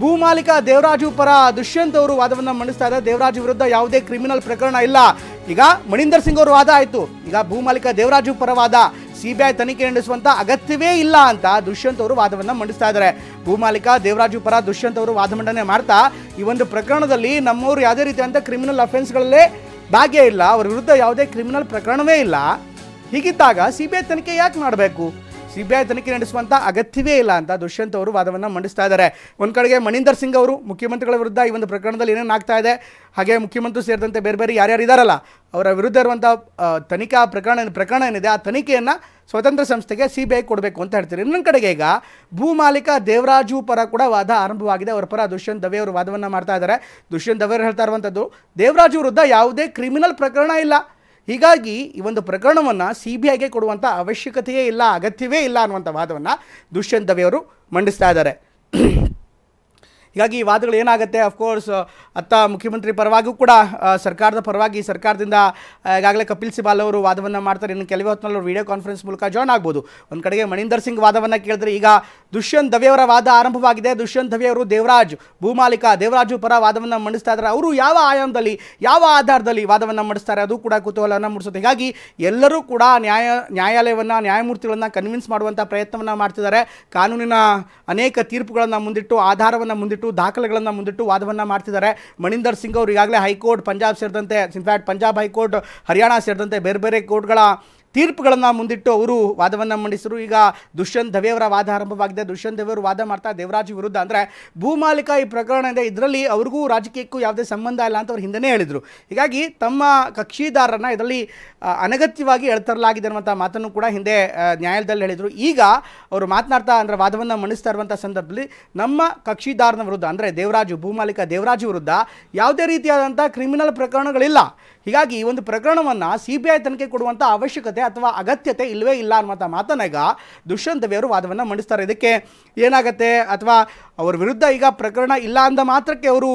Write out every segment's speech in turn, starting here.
ಭೂಮಾಲೀಕ ದೇವರಾಜು ಪರ ದುಷ್ಯಂತ್ ಅವರು ವಾದವನ್ನು ಮಂಡಿಸ್ತಾ ಇದ್ದಾರೆ. ದೇವರಾಜು ವಿರುದ್ಧ ಯಾವುದೇ ಕ್ರಿಮಿನಲ್ ಪ್ರಕರಣ ಇಲ್ಲ. ಈಗ ಮಣಿಂದರ್ ಸಿಂಗ್ ಅವರು ವಾದ ಆಯಿತು. ಈಗ ಭೂಮಾಲೀಕ ದೇವರಾಜು ಪರ ವಾದ, ಸಿಬಿಐ ತನಿಖೆ ನಡೆಸುವಂತ ಅಗತ್ಯವೇ ಇಲ್ಲ ಅಂತ ದುಷ್ಯಂತ್ ಅವರು ವಾದವನ್ನು ಮಂಡಿಸ್ತಾ ಇದ್ದಾರೆ. ಭೂಮಾಲೀಕ ದೇವರಾಜು ಪರ ದುಷ್ಯಂತ್ ಅವರು ವಾದ ಮಂಡನೆ ಮಾಡ್ತಾ, ಈ ಒಂದು ಪ್ರಕರಣದಲ್ಲಿ ನಮ್ಮವರು ಯಾವುದೇ ರೀತಿಯಂತ ಕ್ರಿಮಿನಲ್ ಅಫೆನ್ಸ್ಗಳಲ್ಲೇ ಭಾಗ್ಯ ಇಲ್ಲ, ಅವರ ವಿರುದ್ಧ ಯಾವುದೇ ಕ್ರಿಮಿನಲ್ ಪ್ರಕರಣವೇ ಇಲ್ಲ. ಹೀಗಿದ್ದಾಗ ಸಿಬಿಐ ತನಿಖೆ ಯಾಕೆ ಮಾಡಬೇಕು, ಸಿಬಿಐ ತನಿಖೆ ನಡೆಸುವಂಥ ಅಗತ್ಯವೇ ಇಲ್ಲ ಅಂತ ದುಷ್ಯಂತ್ ಅವರು ವಾದವನ್ನು ಮಂಡಿಸ್ತಾ ಇದ್ದಾರೆ. ಒಂದು ಕಡೆಗೆ ಮಣಿಂದರ್ ಸಿಂಗ್ ಅವರು ಮುಖ್ಯಮಂತ್ರಿಗಳ ವಿರುದ್ಧ ಈ ಒಂದು ಪ್ರಕರಣದಲ್ಲಿ ಏನೇನು ಆಗ್ತಾ ಇದೆ, ಹಾಗೆ ಮುಖ್ಯಮಂತ್ರಿ ಸೇರಿದಂತೆ ಬೇರೆ ಬೇರೆ ಯಾರ್ಯಾರು ಇದ್ದಾರಲ್ಲ ಅವರ ವಿರುದ್ಧ ಇರುವಂಥ ತನಿಖಾ ಪ್ರಕರಣ ಏನಿದೆ ಆ ತನಿಖೆಯನ್ನು ಸ್ವತಂತ್ರ ಸಂಸ್ಥೆಗೆ ಸಿಬಿಐ ಕೊಡಬೇಕು ಅಂತ ಹೇಳ್ತಾರೆ. ಇನ್ನೊಂದು ಕಡೆಗೆ ಈಗ ಭೂಮಾಲೀಕ ದೇವರಾಜು ಪರ ಕೂಡ ವಾದ ಆರಂಭವಾಗಿದೆ. ಅವರ ಪರ ದುಷ್ಯಂತ್ ದವೆ ಅವರು ವಾದವನ್ನು ಮಾಡ್ತಾ ಇದ್ದಾರೆ. ದುಷ್ಯಂತ್ ದವೆ ಅವರು ಹೇಳ್ತಾ ಇರುವಂಥದ್ದು, ದೇವರಾಜು ವಿರುದ್ಧ ಯಾವುದೇ ಕ್ರಿಮಿನಲ್ ಪ್ರಕರಣ ಇಲ್ಲ, ಹೀಗಾಗಿ ಈ ಒಂದು ಪ್ರಕರಣವನ್ನು ಸಿಬಿಐಗೆ ಕೊಡುವಂಥ ಅವಶ್ಯಕತೆಯೇ ಇಲ್ಲ, ಅಗತ್ಯವೇ ಇಲ್ಲ ಅನ್ನುವಂಥ ವಾದವನ್ನು ದುಷ್ಯಂತ್ ದವೆ ಅವರು ಮಂಡಿಸ್ತಾ ಇದ್ದಾರೆ. ಹೀಗಾಗಿ ಈ ವಾದಗಳು ಏನಾಗುತ್ತೆ, ಅಫ್ಕೋರ್ಸ್ ಅತ್ತ ಮುಖ್ಯಮಂತ್ರಿ ಪರವಾಗಿಯೂ ಕೂಡ ಸರ್ಕಾರದ ಪರವಾಗಿ ಸರ್ಕಾರದಿಂದ ಈಗಾಗಲೇ ಕಪಿಲ್ ಸಿಬಾಲ್ ಅವರು ವಾದವನ್ನು ಮಾಡ್ತಾರೆ. ಇನ್ನು ಕೆಲವೇ ಹೊತ್ತಿನಲ್ಲಿ ಅವರು ವಿಡಿಯೋ ಕಾನ್ಫರೆನ್ಸ್ ಮೂಲಕ ಜಾಯ್ನ್ ಆಗ್ಬೋದು. ಒಂದು ಕಡೆಗೆ ಮಣಿಂದರ್ ಸಿಂಗ್ ವಾದವನ್ನು ಕೇಳಿದ್ರೆ, ಈಗ ದುಷ್ಯಂತ್ ದವೆಯವರ ವಾದ ಆರಂಭವಾಗಿದೆ. ದುಷ್ಯಂತ್ ದವೆ ಅವರು ಭೂಮಾಲೀಕ ದೇವರಾಜು ಪರ ವಾದವನ್ನು ಮಂಡಿಸ್ತಾ ಇದ್ದಾರೆ. ಅವರು ಯಾವ ಆಯಾಮದಲ್ಲಿ ಯಾವ ಆಧಾರದಲ್ಲಿ ವಾದವನ್ನು ಮಂಡಿಸ್ತಾರೆ ಅದು ಕೂಡ ಕುತೂಹಲವನ್ನು ಮೂಡಿಸುತ್ತೆ. ಹೀಗಾಗಿ ಎಲ್ಲರೂ ಕೂಡ ನ್ಯಾಯಾಲಯವನ್ನು ನ್ಯಾಯಮೂರ್ತಿಗಳನ್ನು ಕನ್ವಿನ್ಸ್ ಮಾಡುವಂಥ ಪ್ರಯತ್ನವನ್ನು ಮಾಡ್ತಿದ್ದಾರೆ. ಕಾನೂನಿನ ಅನೇಕ ತೀರ್ಪುಗಳನ್ನು ಮುಂದಿಟ್ಟು, ಆಧಾರವನ್ನು ಮುಂದಿಟ್ಟು, ದಾಖಲೆಗಳನ್ನು ಮುಂದಿಟ್ಟು ವಾದವನ್ನು ಮಾಡ್ತಿದ್ದಾರೆ. ಮಣಿಂದರ್ ಸಿಂಗ್ ಅವರು ಈಗಾಗಲೇ ಹೈಕೋರ್ಟ್ ಪಂಜಾಬ್ ಸೇರಿದಂತೆ, ಇನ್ಫ್ಯಾಕ್ಟ್ ಪಂಜಾಬ್ ಹೈಕೋರ್ಟ್, ಹರಿಯಾಣ ಸೇರಿದಂತೆ ಬೇರೆ ಬೇರೆ ಕೋರ್ಟ್ಗಳ ತೀರ್ಪುಗಳನ್ನು ಮುಂದಿಟ್ಟು ಅವರು ವಾದವನ್ನು ಮಂಡಿಸಿದರು. ಈಗ ದುಷ್ಯಂತ್ ದವೆಯವರ ವಾದ ಆರಂಭವಾಗಿದೆ. ದುಷ್ಯಂತ್ ದವೆ ಅವರು ವಾದ ಮಾಡ್ತಾ ದೇವರಾಜು ವಿರುದ್ಧ, ಅಂದರೆ ಭೂಮಾಲೀಕ ಈ ಪ್ರಕರಣ ಇದೆ, ಇದರಲ್ಲಿ ಅವ್ರಿಗೂ ರಾಜಕೀಯಕ್ಕೂ ಯಾವುದೇ ಸಂಬಂಧ ಇಲ್ಲ ಅಂತ ಅವ್ರು ಹಿಂದೆನೇ ಹೇಳಿದರು. ಹೀಗಾಗಿ ತಮ್ಮ ಕಕ್ಷಿದಾರರನ್ನು ಇದರಲ್ಲಿ ಅನಗತ್ಯವಾಗಿ ಎಳ್ತರಲಾಗಿದೆ ಅನ್ನುವಂಥ ಮಾತನ್ನು ಕೂಡ ಹಿಂದೆ ನ್ಯಾಯಾಲಯದಲ್ಲಿ ಹೇಳಿದರು. ಈಗ ಅವರು ಮಾತನಾಡ್ತಾ, ಅಂದರೆ ವಾದವನ್ನು ಮಂಡಿಸ್ತಾ ಇರುವಂಥ ಸಂದರ್ಭದಲ್ಲಿ ನಮ್ಮ ಕಕ್ಷಿದಾರನ ವಿರುದ್ಧ, ಅಂದರೆ ಭೂಮಾಲೀಕ ದೇವರಾಜು ವಿರುದ್ಧ ಯಾವುದೇ ರೀತಿಯಾದಂಥ ಕ್ರಿಮಿನಲ್ ಪ್ರಕರಣಗಳಿಲ್ಲ, ಹೀಗಾಗಿ ಈ ಒಂದು ಪ್ರಕರಣವನ್ನು ಸಿಬಿಐ ತನಿಖೆ ಕೊಡುವಂಥ ಅವಶ್ಯಕತೆ ಅಥವಾ ಅಗತ್ಯತೆ ಇಲ್ಲವೇ ಇಲ್ಲ ಅನ್ನುವಂಥ ಮಾತನ್ನ ಈಗ ದುಷ್ಯಂತ್ ದವೆ ಅವರು ವಾದವನ್ನು ಮಂಡಿಸ್ತಾರೆ. ಇದಕ್ಕೆ ಏನಾಗುತ್ತೆ, ಅಥವಾ ಅವರ ವಿರುದ್ಧ ಈಗ ಪ್ರಕರಣ ಇಲ್ಲ ಅಂದ ಮಾತ್ರಕ್ಕೆ ಅವರು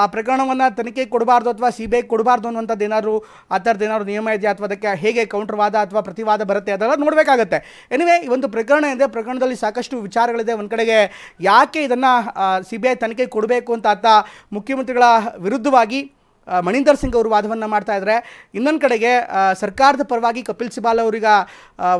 ಆ ಪ್ರಕರಣವನ್ನು ತನಿಖೆ ಕೊಡಬಾರ್ದು ಅಥವಾ ಸಿಬಿಐ ಕೊಡಬಾರ್ದು ಅನ್ನುವಂಥದ್ದು ಏನಾದರೂ ಆ ಥರದ್ದು ಏನಾದರೂ ನಿಯಮ ಇದೆಯಾ, ಅಥವಾ ಅದಕ್ಕೆ ಹೇಗೆ ಕೌಂಟರ್ ವಾದ ಅಥವಾ ಪ್ರತಿವಾದ ಬರುತ್ತೆ ಅದೆಲ್ಲ ನೋಡಬೇಕಾಗತ್ತೆ. ಎನಿವೆ, ಈ ಒಂದು ಪ್ರಕರಣ ಇದೆ, ಪ್ರಕರಣದಲ್ಲಿ ಸಾಕಷ್ಟು ವಿಚಾರಗಳಿದೆ. ಒಂದು ಕಡೆಗೆ ಯಾಕೆ ಇದನ್ನು ಸಿಬಿಐ ತನಿಖೆ ಕೊಡಬೇಕು ಅಂತ ಆತ ಮುಖ್ಯಮಂತ್ರಿಗಳ ವಿರುದ್ಧವಾಗಿ ಮಣಿಂದರ್ ಸಿಂಗ್ ಅವರು ವಾದವನ್ನು ಮಾಡ್ತಾ ಇದ್ದಾರೆ. ಇನ್ನೊಂದು ಕಡೆಗೆ ಸರ್ಕಾರದ ಪರವಾಗಿ ಕಪಿಲ್ ಸಿಬಾಲ್ ಅವರೀಗ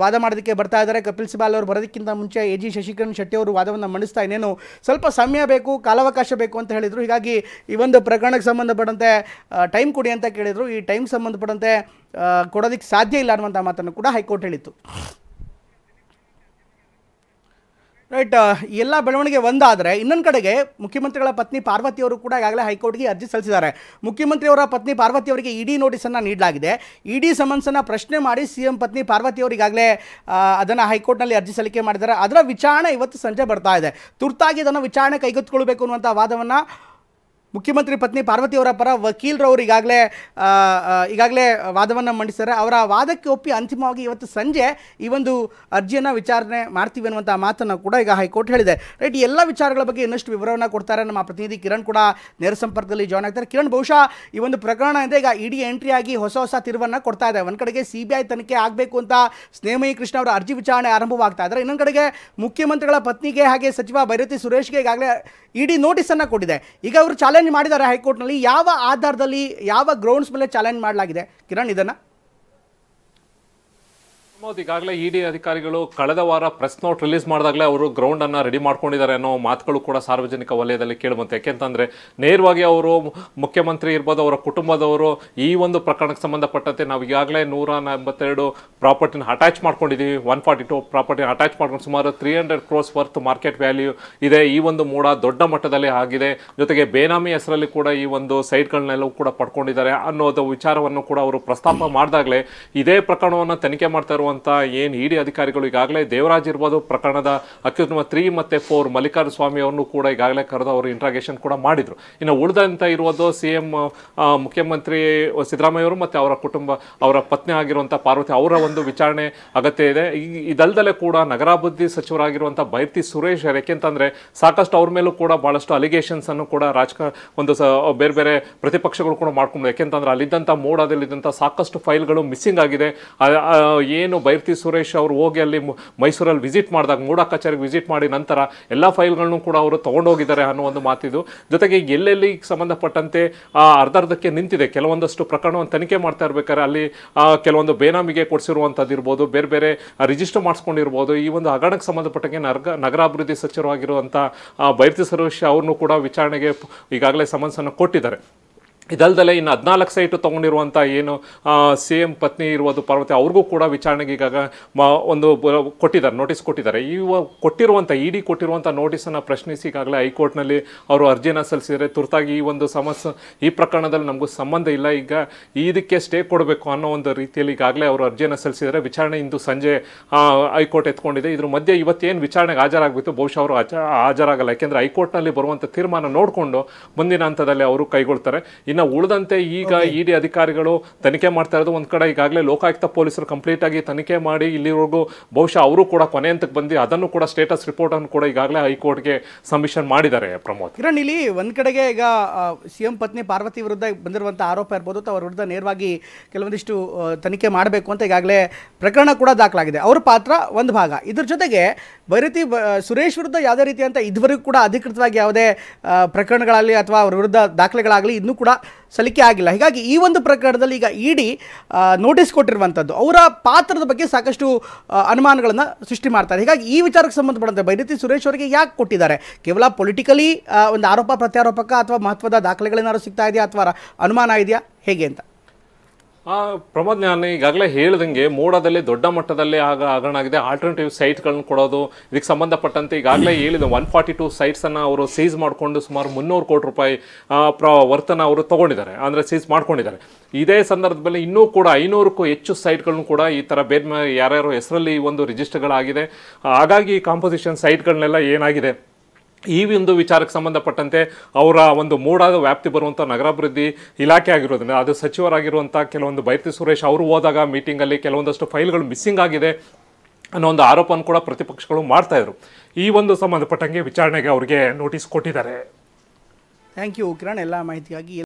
ವಾದ ಮಾಡೋದಕ್ಕೆ ಬರ್ತಾ ಇದ್ದಾರೆ. ಕಪಿಲ್ ಸಿಬಾಲ್ ಅವರು ಬರೋದಕ್ಕಿಂತ ಮುಂಚೆ AG ಶಶಿಕರಣ್ ಶೆಟ್ಟಿ ಅವರು ವಾದವನ್ನು ಮಂಡಿಸ್ತಾ, ಇನ್ನೇನು ಸ್ವಲ್ಪ ಸಮಯ ಬೇಕು, ಕಾಲಾವಕಾಶ ಬೇಕು ಅಂತ ಹೇಳಿದರು. ಹೀಗಾಗಿ ಈ ಒಂದು ಪ್ರಕರಣಕ್ಕೆ ಸಂಬಂಧಪಟ್ಟಂತೆ ಟೈಮ್ ಕೊಡಿ ಅಂತ ಕೇಳಿದರು. ಈ ಟೈಮ್ ಸಂಬಂಧಪಟ್ಟಂತೆ ಕೊಡೋದಕ್ಕೆ ಸಾಧ್ಯ ಇಲ್ಲ ಅನ್ನುವಂಥ ಮಾತನ್ನು ಕೂಡ ಹೈಕೋರ್ಟ್ ಹೇಳಿತ್ತು. ರೈಟ್, ಎಲ್ಲ ಬೆಳವಣಿಗೆ ಒಂದಾದರೆ ಇನ್ನೊಂದು ಕಡೆಗೆ ಮುಖ್ಯಮಂತ್ರಿಗಳ ಪತ್ನಿ ಪಾರ್ವತಿ ಅವರು ಕೂಡ ಈಗಾಗಲೇ ಹೈಕೋರ್ಟ್ಗೆ ಅರ್ಜಿ ಸಲ್ಲಿಸಿದ್ದಾರೆ. ಮುಖ್ಯಮಂತ್ರಿಯವರ ಪತ್ನಿ ಪಾರ್ವತಿ ಅವರಿಗೆ ಇಡಿ ನೋಟಿಸನ್ನು ನೀಡಲಾಗಿದೆ. ಇಡಿ ಸಮನ್ಸನ್ನು ಪ್ರಶ್ನೆ ಮಾಡಿ CM ಪತ್ನಿ ಪಾರ್ವತಿ ಅವರು ಈಗಾಗಲೇ ಅದನ್ನು ಹೈಕೋರ್ಟ್ನಲ್ಲಿ ಅರ್ಜಿ ಸಲ್ಲಿಕೆ ಮಾಡಿದ್ದಾರೆ. ಅದರ ವಿಚಾರಣೆ ಇವತ್ತು ಸಂಜೆ ಬರ್ತಾ ಇದೆ. ತುರ್ತಾಗಿ ಇದನ್ನು ವಿಚಾರಣೆ ಕೈಗೆತ್ತಿಕೊಳ್ಬೇಕು ಅನ್ನುವಂಥ ವಾದವನ್ನು ಮುಖ್ಯಮಂತ್ರಿ ಪತ್ನಿ ಪಾರ್ವತಿಯವರ ಪರ ವಕೀಲರವರು ಈಗಾಗಲೇ ವಾದವನ್ನು ಮಂಡಿಸಿದ್ದಾರೆ. ಅವರ ವಾದಕ್ಕೆ ಒಪ್ಪಿ ಅಂತಿಮವಾಗಿ ಇವತ್ತು ಸಂಜೆ ಈ ಒಂದು ಅರ್ಜಿಯನ್ನು ವಿಚಾರಣೆ ಮಾಡ್ತೀವಿ ಅನ್ನುವಂಥ ಮಾತನ್ನು ಕೂಡ ಈಗ ಹೈಕೋರ್ಟ್ ಹೇಳಿದೆ. ರೈಟ್, ಈ ಎಲ್ಲ ವಿಚಾರಗಳ ಬಗ್ಗೆ ಇನ್ನಷ್ಟು ವಿವರವನ್ನು ಕೊಡ್ತಾರೆ ನಮ್ಮ ಪ್ರತಿನಿಧಿ ಕಿರಣ್ ಕೂಡ ನೇರ ಸಂಪರ್ಕದಲ್ಲಿ ಜಾಯ್ನ್ ಆಗ್ತಾರೆ. ಕಿರಣ್, ಬಹುಶಃ ಈ ಒಂದು ಪ್ರಕರಣ ಇದೆ, ಈಗ ಇಡಿ ಎಂಟ್ರಿ ಆಗಿ ಹೊಸ ತಿರುವನ್ನು ಕೊಡ್ತಾ ಇದೆ. ಒಂದು ಕಡೆಗೆ ಸಿಬಿಐ ತನಿಖೆ ಆಗಬೇಕು ಅಂತ ಸ್ನೇಹಮಯಿ ಕೃಷ್ಣ ಅವರ ಅರ್ಜಿ ವಿಚಾರಣೆ ಆರಂಭವಾಗ್ತಾ ಇದ್ದಾರೆ. ಇನ್ನೊಂದು ಕಡೆಗೆ ಮುಖ್ಯಮಂತ್ರಿಗಳ ಪತ್ನಿಗೆ ಹಾಗೆ ಸಚಿವ ಭೈರತಿ ಸುರೇಶ್ಗೆ ಈಗಾಗಲೇ ಇಡಿ ನೋಟಿಸನ್ನು ಕೊಟ್ಟಿದೆ. ಈಗ ಅವರು ಚಾಲೆಂಜ್ ಮಾಡಿದ್ದಾರೆ ಹೈಕೋರ್ಟ್ನಲ್ಲಿ. ಯಾವ ಆಧಾರದಲ್ಲಿ, ಯಾವ ಗ್ರೌಂಡ್ಸ್ ಮೇಲೆ ಚಾಲೆಂಜ್ ಮಾಡಲಾಗಿದೆ ಕಿರಣ್ ಇದನ್ನು? ಈಗಾಗಲೇ ಇಡಿ ಅಧಿಕಾರಿಗಳು ಕಳೆದ ವಾರ ಪ್ರೆಸ್ ನೋಟ್ ರಿಲೀಸ್ ಮಾಡಿದಾಗಲೇ ಅವರು ಗ್ರೌಂಡ್ ಅನ್ನ ರೆಡಿ ಮಾಡ್ಕೊಂಡಿದ್ದಾರೆ ಅನ್ನೋ ಮಾತುಗಳು ಕೂಡ ಸಾರ್ವಜನಿಕ ವಲಯದಲ್ಲಿ ಕೇಳುವಂತೆ. ಯಾಕೆಂತಂದ್ರೆ ನೇರವಾಗಿ ಅವರು ಮುಖ್ಯಮಂತ್ರಿ ಇರ್ಬೋದು, ಅವರ ಕುಟುಂಬದವರು ಈ ಒಂದು ಪ್ರಕರಣಕ್ಕೆ ಸಂಬಂಧಪಟ್ಟಂತೆ ನಾವು ಈಗಾಗಲೇ 182 ಪ್ರಾಪರ್ಟಿನ ಅಟ್ಯಾಚ್ ಮಾಡ್ಕೊಂಡಿದ್ದೀವಿ, 142 ಪ್ರಾಪರ್ಟಿನ ಅಟ್ಯಾಚ್ ಮಾಡ್ಕೊಂಡು ಸುಮಾರು 300 crores ವರ್ತ್ ಮಾರ್ಕೆಟ್ ವ್ಯಾಲ್ಯೂ ಇದೆ. ಈ ಒಂದು ಮೂಡ ದೊಡ್ಡ ಮಟ್ಟದಲ್ಲಿ ಆಗಿದೆ. ಜೊತೆಗೆ ಬೇನಾಮಿ ಹೆಸರಲ್ಲಿ ಕೂಡ ಈ ಒಂದು ಸೈಟ್ಗಳನ್ನೆಲ್ಲವೂ ಕೂಡ ಪಡ್ಕೊಂಡಿದ್ದಾರೆ ಅನ್ನೋದು ವಿಚಾರವನ್ನು ಕೂಡ ಅವರು ಪ್ರಸ್ತಾಪ ಮಾಡಿದಾಗಲೇ ಇದೇ ಪ್ರಕರಣವನ್ನು ತನಿಖೆ ಮಾಡ್ತಾ ಇರುವಂತ ಏನು ಇಡಿ ಅಧಿಕಾರಿಗಳು ಈಗಾಗಲೇ ದೇವರಾಜ್ ಇರ್ಬೋದು ಪ್ರಕರಣದ ಅಕ್ಯೂಸ್ ನಂಬರ್ 3 ಮತ್ತು 4 ಮಲ್ಲಿಕಾರ್ಜುನ ಸ್ವಾಮಿ ಅವರನ್ನು ಕೂಡ ಈಗಾಗಲೇ ಕರೆದು ಅವರು ಇಂಟ್ರಾಗೇಷನ್ ಕೂಡ ಮಾಡಿದ್ರು. ಇನ್ನು ಉಳಿದಂತ ಇರುವುದು CM ಮುಖ್ಯಮಂತ್ರಿ ಸಿದ್ದರಾಮಯ್ಯ ಅವರು ಮತ್ತು ಅವರ ಕುಟುಂಬ, ಅವರ ಪತ್ನಿ ಆಗಿರುವಂಥ ಪಾರ್ವತಿ ಅವರ ಒಂದು ವಿಚಾರಣೆ ಅಗತ್ಯ ಇದೆ. ಇದಲ್ದಲ್ಲೇ ಕೂಡ ನಗರಾಭಿವೃದ್ಧಿ ಸಚಿವರಾಗಿರುವಂಥ ಭೈರತಿ ಸುರೇಶ್, ಯಾಕೆಂತಂದ್ರೆ ಸಾಕಷ್ಟು ಅವ್ರ ಮೇಲೂ ಕೂಡ ಬಹಳಷ್ಟು ಅಲಿಗೇಷನ್ಸ್ ಅನ್ನು ಕೂಡ ಬೇರೆ ಬೇರೆ ಪ್ರತಿಪಕ್ಷಗಳು ಕೂಡ ಮಾಡ್ಕೊಂಡು, ಯಾಕೆಂತಂದ್ರೆ ಅಲ್ಲಿದ್ದಂಥ ಮೋಡದಲ್ಲಿದ್ದಂಥ ಸಾಕಷ್ಟು ಫೈಲ್ಗಳು ಮಿಸ್ಸಿಂಗ್ ಆಗಿದೆ. ಏನು ಬೈರತಿ ಸುರೇಶ್ ಅವರು ಹೋಗಿ ಅಲ್ಲಿ ಮೈಸೂರಲ್ಲಿ ವಿಸಿಟ್ ಮಾಡಿದಾಗ ಮೂಡಾ ಕಚೇರಿಗೆ ವಿಸಿಟ್ ಮಾಡಿ ನಂತರ ಎಲ್ಲ ಫೈಲ್ಗಳನ್ನು ಕೂಡ ಅವರು ತೊಗೊಂಡೋಗಿದ್ದಾರೆ ಅನ್ನೋ ಒಂದು ಮಾತಿದು. ಜೊತೆಗೆ ಎಲ್ಲೆಲ್ಲಿ ಸಂಬಂಧಪಟ್ಟಂತೆ ಅರ್ಧಕ್ಕೆ ನಿಂತಿದೆ ಕೆಲವೊಂದಷ್ಟು ಪ್ರಕರಣವನ್ನು ತನಿಖೆ ಮಾಡ್ತಾ ಇರ್ಬೇಕಾದ್ರೆ ಅಲ್ಲಿ ಕೆಲವೊಂದು ಬೇನಾಮಿಗೆ ಕೊಡಿಸಿರುವಂಥದ್ದು ಇರ್ಬೋದು, ಬೇರೆ ಬೇರೆ ರಿಜಿಸ್ಟರ್ ಮಾಡಿಸ್ಕೊಂಡಿರ್ಬೋದು. ಈ ಒಂದು ಹಗರಣಕ್ಕೆ ಸಂಬಂಧಪಟ್ಟಂಗೆ ನಗರಾಭಿವೃದ್ಧಿ ಸಚಿವರಾಗಿರುವಂಥ ಬೈರತಿ ಸುರೇಶ್ ಅವ್ರನ್ನೂ ಕೂಡ ವಿಚಾರಣೆಗೆ ಈಗಾಗಲೇ ಸಮನ್ಸನ್ನು ಕೊಟ್ಟಿದ್ದಾರೆ. ಇದಲ್ದಲೆ ಇನ್ನು 14 ಸೈಟು ತೊಗೊಂಡಿರುವಂಥ ಏನು CM ಪತ್ನಿ ಇರುವುದು ಪಾರ್ವತಿ ಅವ್ರಿಗೂ ಕೂಡ ವಿಚಾರಣೆಗೆ ಈಗಾಗ ಒಂದು ಕೊಟ್ಟಿದ್ದಾರೆ, ನೋಟಿಸ್ ಕೊಟ್ಟಿದ್ದಾರೆ. ಕೊಟ್ಟಿರುವಂಥ ಇಡಿ ಕೊಟ್ಟಿರುವಂಥ ನೋಟಿಸನ್ನು ಪ್ರಶ್ನಿಸಿ ಈಗಾಗಲೇ ಹೈಕೋರ್ಟ್ನಲ್ಲಿ ಅವರು ಅರ್ಜಿಯನ್ನು ಸಲ್ಲಿಸಿದರೆ ತುರ್ತಾಗಿ ಈ ಒಂದು ಈ ಪ್ರಕರಣದಲ್ಲಿ ನಮಗೂ ಸಂಬಂಧ ಇಲ್ಲ, ಈಗ ಇದಕ್ಕೆ ಸ್ಟೇ ಕೊಡಬೇಕು ಅನ್ನೋ ಒಂದು ರೀತಿಯಲ್ಲಿ ಈಗಾಗಲೇ ಅವರು ಅರ್ಜಿಯನ್ನು ಸಲ್ಲಿಸಿದರೆ ವಿಚಾರಣೆ ಇಂದು ಸಂಜೆ ಹೈಕೋರ್ಟ್ ಎತ್ಕೊಂಡಿದೆ. ಇದ್ರ ಮಧ್ಯೆ ಇವತ್ತೇನು ವಿಚಾರಣೆಗೆ ಹಾಜರಾಗಬೇಕು, ಬಹುಶಃ ಅವರು ಹಾಜರಾಗಲ್ಲ, ಯಾಕೆಂದರೆ ಹೈಕೋರ್ಟ್ನಲ್ಲಿ ಬರುವಂಥ ತೀರ್ಮಾನ ನೋಡಿಕೊಂಡು ಮುಂದಿನ ಹಂತದಲ್ಲಿ ಅವರು ಕೈಗೊಳ್ತಾರೆ. ಇನ್ನು ಉಳಿದಂತೆ ಈಗ ಇಡಿ ಅಧಿಕಾರಿಗಳು ತನಿಖೆ ಮಾಡ್ತಾ ಇರೋದು ಒಂದು ಕಡೆ ಈಗಾಗಲೇ ಲೋಕಾಯುಕ್ತ ಪೊಲೀಸರು ಕಂಪ್ಲೀಟ್ ಆಗಿ ತನಿಖೆ ಮಾಡಿ ಇಲ್ಲಿವರೆಗೂ ಬಹುಶಃ ಅವರು ಕೂಡ ಕೊನೆ ಹಂತಕ್ಕೆ ಬಂದು ಅದನ್ನು ಕೂಡ ಸ್ಟೇಟಸ್ ರಿಪೋರ್ಟ್ ಅನ್ನು ಕೂಡ ಈಗಾಗಲೇ ಹೈಕೋರ್ಟ್ಗೆ ಸಬ್ಮಿಷನ್ ಮಾಡಿದ್ದಾರೆ. ಪ್ರಮೋದ್, ಕಿರಣ್, ಇಲ್ಲಿ ಒಂದ್ ಕಡೆಗೆ ಈಗ CM ಪತ್ನಿ ಪಾರ್ವತಿ ವಿರುದ್ಧ ಬಂದಿರುವಂಥ ಆರೋಪ ಇರ್ಬೋದು, ಅವ್ರ ವಿರುದ್ಧ ನೇರವಾಗಿ ಕೆಲವೊಂದಿಷ್ಟು ತನಿಖೆ ಮಾಡಬೇಕು ಅಂತ ಈಗಾಗಲೇ ಪ್ರಕರಣ ಕೂಡ ದಾಖಲಾಗಿದೆ, ಅವ್ರ ಪಾತ್ರ ಒಂದು ಭಾಗ. ಇದ್ರ ಜೊತೆಗೆ ಬೈರತಿ ಸುರೇಶ್ ವಿರುದ್ಧ ಯಾವುದೇ ರೀತಿಯಂತ ಇದುವರೆಗೂ ಕೂಡ ಅಧಿಕೃತವಾಗಿ ಯಾವುದೇ ಪ್ರಕರಣಗಳಲ್ಲಿ ಅಥವಾ ಅವ್ರ ವಿರುದ್ಧ ದಾಖಲೆಗಳಾಗಲಿ ಇನ್ನೂ ಕೂಡ ಸಲ್ಲಿಕೆ ಆಗಿಲ್ಲ. ಹೀಗಾಗಿ ಈ ಒಂದು ಪ್ರಕರಣದಲ್ಲಿ ಈಗ ಇಡಿ ನೋಟಿಸ್ ಕೊಟ್ಟಿರುವಂಥದ್ದು ಅವರ ಪಾತ್ರದ ಬಗ್ಗೆ ಸಾಕಷ್ಟು ಅನುಮಾನಗಳನ್ನು ಸೃಷ್ಟಿ ಮಾಡ್ತಾರೆ. ಹೀಗಾಗಿ ಈ ವಿಚಾರಕ್ಕೆ ಸಂಬಂಧಪಟ್ಟಂತೆ ಬೈರತಿ ಸುರೇಶ್ ಅವರಿಗೆ ಯಾಕೆ ಕೊಟ್ಟಿದ್ದಾರೆ? ಕೇವಲ ಪೊಲಿಟಿಕಲಿ ಒಂದು ಆರೋಪ ಪ್ರತ್ಯಾರೋಪಕ ಅಥವಾ ಮಹತ್ವದ ದಾಖಲೆಗಳೇನಾದ್ರು ಸಿಗ್ತಾ ಇದೆಯಾ ಅಥವಾ ಅನುಮಾನ ಇದೆಯಾ, ಹೇಗೆ ಅಂತ? ಪ್ರಮೋದ್, ನಾನು ಈಗಾಗಲೇ ಹೇಳಿದಂಗೆ ಮೂಡಾದಲ್ಲಿ ದೊಡ್ಡ ಮಟ್ಟದಲ್ಲಿ ಹಗರಣ ಆಗಿದೆ. ಆಲ್ಟರ್ನೇಟಿವ್ ಸೈಟ್ಗಳನ್ನು ಕೊಡೋದು, ಇದಕ್ಕೆ ಸಂಬಂಧಪಟ್ಟಂತೆ ಈಗಾಗಲೇ ಹೇಳಿದ 142 ಸೈಟ್ಸನ್ನು ಅವರು ಸೀಸ್ ಮಾಡಿಕೊಂಡು ಸುಮಾರು 300 ಕೋಟಿ ರೂಪಾಯಿ ವರ್ತನ ಅವರು ತೊಗೊಂಡಿದ್ದಾರೆ, ಅಂದರೆ ಸೀಸ್ ಮಾಡ್ಕೊಂಡಿದ್ದಾರೆ. ಇದೇ ಸಂದರ್ಭದಲ್ಲಿ ಇನ್ನೂ ಕೂಡ 500ಕ್ಕೂ ಹೆಚ್ಚು ಸೈಟ್ಗಳನ್ನು ಕೂಡ ಈ ಥರ ಬೇರೆ ಯಾರ್ಯಾರು ಹೆಸರಲ್ಲಿ ಈ ಒಂದು ರಿಜಿಸ್ಟರ್ಗಳಾಗಿದೆ. ಹಾಗಾಗಿ ಕಾಂಪೋಸಿಷನ್ ಸೈಟ್ಗಳನ್ನೆಲ್ಲ ಏನಾಗಿದೆ ಈ ಒಂದು ವಿಚಾರಕ್ಕೆ ಸಂಬಂಧಪಟ್ಟಂತೆ ಅವರ ಒಂದು ಮೂಡಾದ ವ್ಯಾಪ್ತಿ ಬರುವಂಥ ನಗರಾಭಿವೃದ್ಧಿ ಇಲಾಖೆ ಆಗಿರೋದ್ರಿಂದ ಅದು ಸಚಿವರಾಗಿರುವಂಥ ಕೆಲವೊಂದು ಬೈರತಿ ಸುರೇಶ್ ಅವರು ಹೋದಾಗ ಮೀಟಿಂಗಲ್ಲಿ ಕೆಲವೊಂದಷ್ಟು ಫೈಲ್ಗಳು ಮಿಸ್ಸಿಂಗ್ ಆಗಿದೆ ಅನ್ನೋ ಒಂದು ಆರೋಪವನ್ನು ಕೂಡ ಪ್ರತಿಪಕ್ಷಗಳು ಮಾಡ್ತಾ ಇದ್ರು. ಈ ಒಂದು ಸಂಬಂಧಪಟ್ಟಂಗೆ ವಿಚಾರಣೆಗೆ ಅವರಿಗೆ ನೋಟಿಸ್ ಕೊಟ್ಟಿದ್ದಾರೆ. ಥ್ಯಾಂಕ್ ಯು ಕಿರಣ್, ಎಲ್ಲ ಮಾಹಿತಿಗಾಗಿ.